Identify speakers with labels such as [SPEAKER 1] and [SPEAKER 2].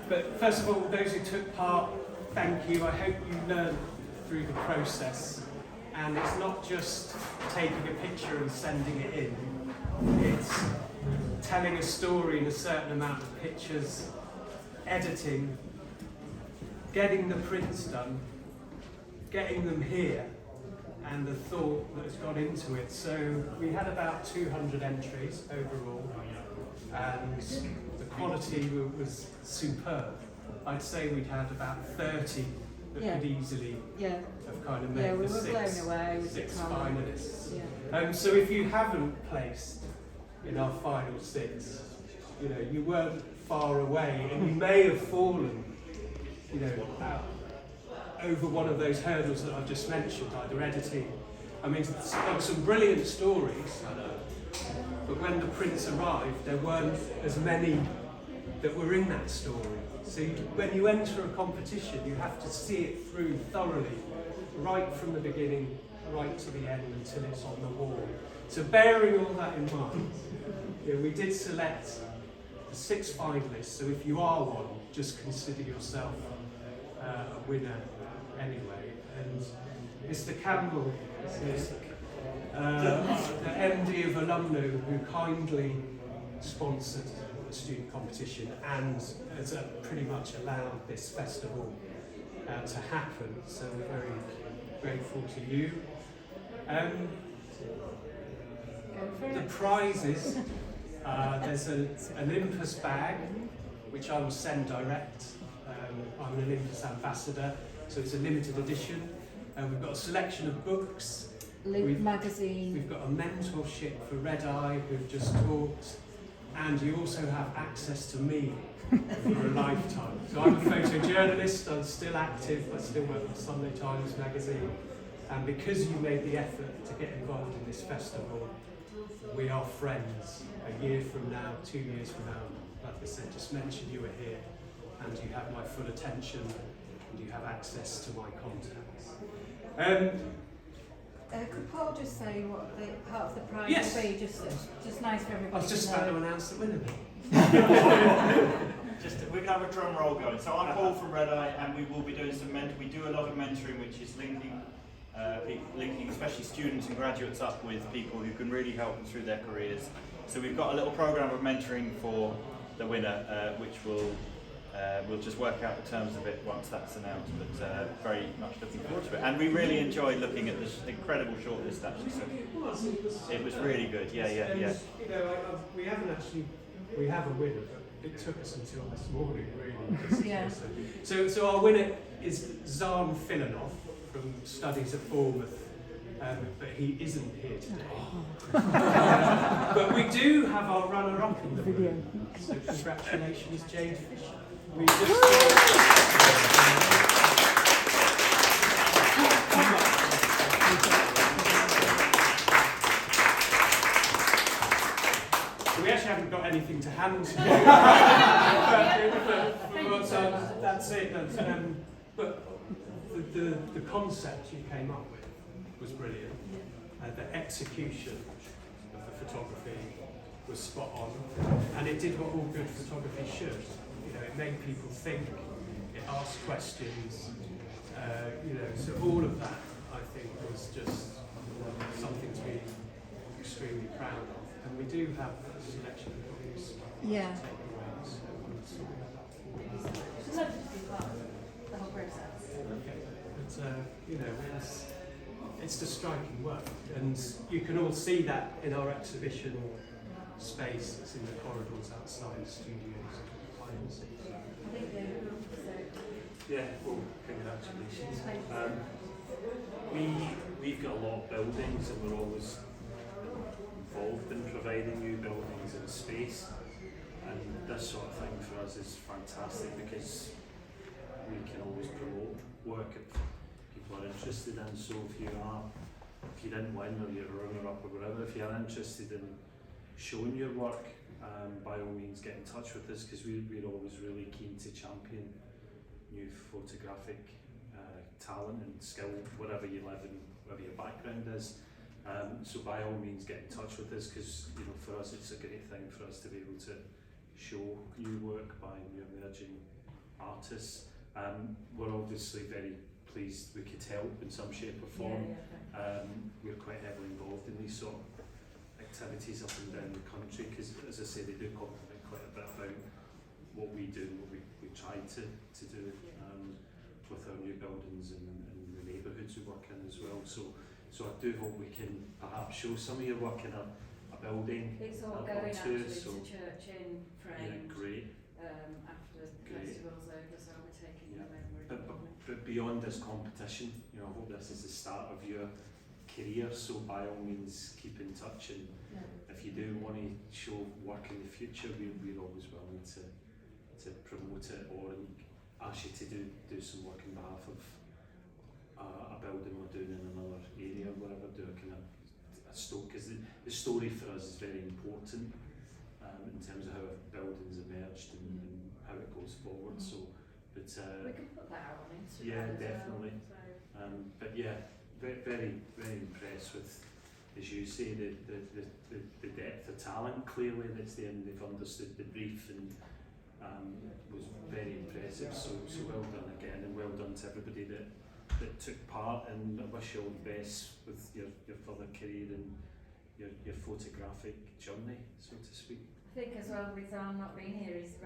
[SPEAKER 1] But first of all, those who took part, thank you. I hope you learned through the process. And it's not just taking a picture and sending it in. It's telling a story in a certain amount of pictures, editing, getting the prints done, getting them here, and the thought that has gone into it. So we had about 200 entries overall, and the quality was superb. I'd say we'd had about 30 that could easily have kind of made
[SPEAKER 2] we
[SPEAKER 1] the
[SPEAKER 2] were blown away with
[SPEAKER 1] six
[SPEAKER 2] the colour.
[SPEAKER 1] finalists. So if you haven't placed in our final six, you know, you weren't far away, and you may have fallen, you know, out over one of those hurdles that I've just mentioned, either editing. I mean, there were some brilliant stories, but when the prints arrived, there weren't as many that were in that story. So when you enter a competition, you have to see it through thoroughly, right from the beginning, right to the end, until it's on the wall. So bearing all that in mind, you know, we did select the 6 finalists, so if you are one, just consider yourself a winner anyway. And Mr. Campbell is the MD of Alumno, who kindly sponsored the student competition and has pretty much allowed this festival to happen. So we're very grateful to you. The prizes, there's an Olympus bag, which I will send direct. I'm an Olympus ambassador, so it's a limited edition. We've got a selection of books.
[SPEAKER 2] Magazine.
[SPEAKER 1] We've got a mentorship for Red Eye, who've just talked, and you also have access to me for a lifetime. So I'm a photojournalist, I'm still active, I still work for Sunday Times magazine, and because you made the effort to get involved in this festival, we are friends. A year from now, 2 years from now, like I said, just mention you are here, and you have my full attention, and you have access to my contacts.
[SPEAKER 2] Could Paul just say what the part of the prize
[SPEAKER 1] Yes.
[SPEAKER 2] will be? Just nice for everybody.
[SPEAKER 1] I was just
[SPEAKER 2] to
[SPEAKER 1] about
[SPEAKER 2] know.
[SPEAKER 1] to announce the winner.
[SPEAKER 3] We can have a drum roll going. So I'm Paul from Red Eye, and we will be doing some we do a lot of mentoring, which is linking especially students and graduates up with people who can really help them through their careers. So we've got a little program of mentoring for the winner, which we'll just work out the terms of it once that's announced, but very much looking forward to it. And we really enjoyed looking at this incredible shortlist, actually. So it was really good. Yeah.
[SPEAKER 1] You know, we have a winner, but it took us until this morning, really.
[SPEAKER 2] Yeah.
[SPEAKER 1] So our winner is Zan Filanov from Studies at Bournemouth, but he isn't here today. But we do have our runner-up in the room. So congratulations, Jade Fisher. We actually haven't got anything to hand to you. But that's it. But the concept you came up with was brilliant. The execution of the photography was spot on, and it did what all good photography should. You know, it made people think, it asked questions, you know, so all of that, I think, was just something to be extremely proud of. And we do have a selection of books
[SPEAKER 2] Yeah.
[SPEAKER 1] to take away. So
[SPEAKER 2] Just love to be part of the whole process.
[SPEAKER 1] but, you know, it's the striking work, and you can all see that in our exhibition space that's in the corridors outside the studios.
[SPEAKER 4] Yeah, well, congratulations. We've got a lot of buildings, and we're always involved in providing new buildings and space, and this sort of thing for us is fantastic because we can always promote work that people are interested in. So if you didn't win or you're a runner-up or whatever, if you're interested in showing your work, by all means get in touch with us, because we're always really keen to champion new photographic talent and skill, wherever you live and whatever your background is. So by all means get in touch with us, because, you know, for us it's a great thing for us to be able to show new work by new emerging artists. We're obviously very pleased we could help in some shape or form. We're quite heavily involved in these sort of activities up and down the country because, as I say, they do complement quite a bit about what we do and what we try to do with our new buildings and the neighbourhoods we work in as well. So I do hope we can perhaps show some of your work in a building.
[SPEAKER 2] It's all
[SPEAKER 4] or
[SPEAKER 2] going
[SPEAKER 4] two,
[SPEAKER 2] actually
[SPEAKER 4] so
[SPEAKER 2] to church in Frame
[SPEAKER 4] great.
[SPEAKER 2] after the
[SPEAKER 4] Great.
[SPEAKER 2] festival's over, so we're taking
[SPEAKER 4] Yeah.
[SPEAKER 2] them over.
[SPEAKER 4] But beyond this competition, I hope this is the start of your career, so by all means keep in touch, and if you do want to show work in the future, we're always willing to promote it or ask you to do some work on behalf of a building we're doing in another area or whatever, do a kind of a story, because the story for us is very important in terms of how a building's emerged and how it goes forward. So, but
[SPEAKER 2] We can put that out on Instagram.
[SPEAKER 4] yeah,
[SPEAKER 2] as well,
[SPEAKER 4] definitely.
[SPEAKER 2] so.
[SPEAKER 4] But yeah, very impressed with, as you say, the depth of talent clearly that's there, and they've understood the brief, and was very impressive. So well done again, and well done to everybody that took part, and I wish you all the best with your further career and your photographic journey, so to speak.
[SPEAKER 2] I think as well with not being here is